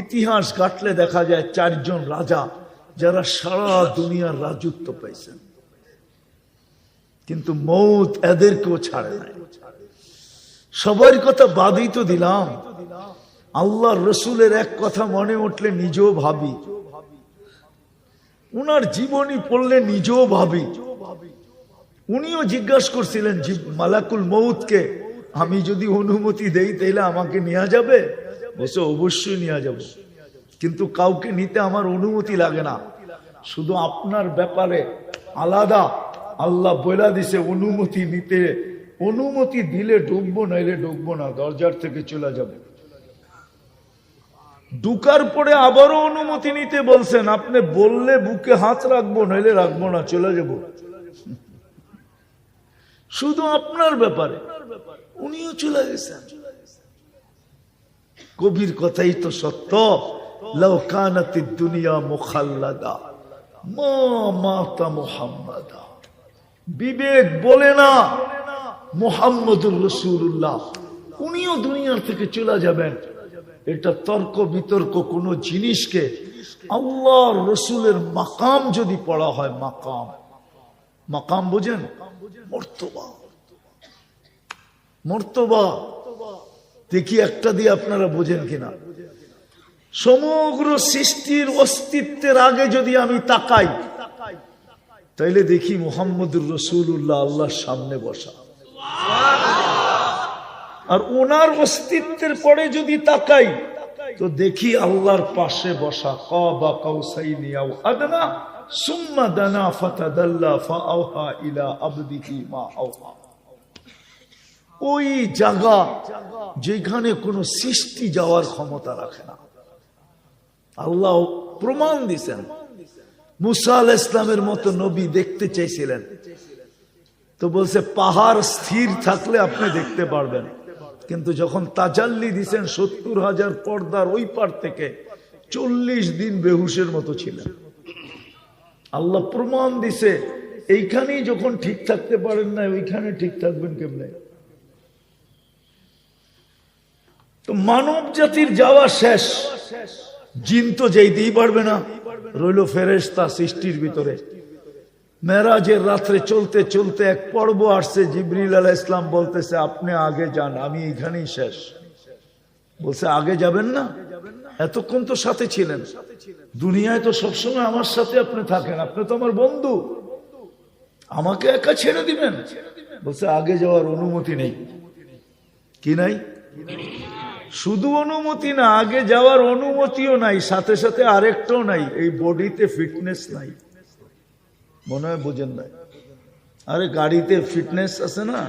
ইতিহাস ঘাটলে দেখা যায় 4 জন রাজা যারা সারা দুনিয়ার রাজত্ব পাইছেন, কিন্তু মৌত এদেরকেও ছাড়ে নাই। সবার কথা বাদই তো দিলাম, আল্লাহর রসুলের এক কথা মনে উঠলে নিজেও ভাবি, উনার জীবনী পড়লে নিজেও ভাবি। উনিও জিজ্ঞাসা করছিলেন মালাকুল মৌতকে, আমি যদি অনুমতি দেই তাহলে আমাকে নেওয়া যাবে? বলছে অবশ্যই নেওয়া যাবে, কিন্তু কাউকে নিতে আমার অনুমতি লাগে না, শুধু আপনার ব্যাপারে আলাদা আল্লাহ বলে দিছে অনুমতি নিতে, অনুমতি দিলে ঢুকবো নাইলে ঢুকবো না, দরজার থেকে চলে যাবে। ঢুকার পরে আবারও অনুমতি নিতে বলছেন, আপনি বললে বুকে হাত রাখবো নাইলে রাখবো না, চলে যাব। শুধু আপনার ব্যাপারে উনিও চলে গেছেন। কবির কথাই তো সত্য, লাউ কানাতিদ দুনিয়া মুখাল্লাদা মা মাতা মুহাম্মাদা। বিবেক বলে না মুহাম্মদুর রাসূলুল্লাহ উনিও দুনিয়ার থেকে চলে যাবেন। এটা তর্ক বিতর্ক কোন জিনিসকে আল্লাহর রসুলের মাকাম যদি পড়া হয়, মাকাম, মাকাম বোঝেন? মর্তবা, মর্তবা। দেখি একটা দিয়ে আপনারা বোঝেন কিনা। সমগ্র সৃষ্টির অস্তিত্বের আগে যদি আমি তাকাই, তাইলে দেখি মুহাম্মদুর রাসূলুল্লাহ আল্লাহর সামনে বসা, আর ওনার অস্তিত্বের পরে যদি তাকাই তো দেখি আল্লাহর পাশে বসা। কাবা কাউসাইনি আও আদনা সুম্মা দানা ফাতাদাল্লা ফাআওহা ইলা আবদিহি মা আওহা। ওই জায়গা যেখানে কোনো সৃষ্টি যাওয়ার ক্ষমতা রাখে না। আল্লাহ প্রমাণ দিয়েছেন। মুসা আলাইহিস সালামের মতো নবী দেখতে চাইছিলেন, তো বলছে পাহাড় স্থির থাকলে আপনি দেখতে পারবেন, কিন্তু যখন তাজাল্লি দিছেন 70,000 পর্দার ওই পার থেকে 40 দিন বেহুশের মতো ছিলেন। আল্লাহ প্রমাণ দিছে, এইখানেই যখন ঠিক থাকতে পারেন না, ওইখানে ঠিক থাকবেন কেমনে? তো মানব জাতির যাওয়া শেষ, জিন তো যেতেই পারবে না, রইল ফেরেশতা সৃষ্টির ভিতরে। মেরাজের রাত্রে চলতে চলতে এক পর্ব আসছে, জিবরিল আলাইহিস সালাম বলতেছে আপনি আগে যান, আমি এখানেই শেষ। বলছে আগে যাবেন না? এতক্ষণ তো সাথে ছিলেন, দুনিয়ায় তো সবসময় আমার সাথে আপনি থাকেন, আপনি তো আমার বন্ধু, আমাকে একা ছেড়ে দিবেন? বলছে আগে যাওয়ার অনুমতি নেই। কি নাই? শুধু অনুমতি না, আগে যাওয়ার অনুমতিও নাই, সাথে সাথে আরেকটাও নাই, এই বডিতে ফিটনেস নাই। মনে হয় বোঝেন নাই? আরে গাড়িতে ফিটনেস আছে না,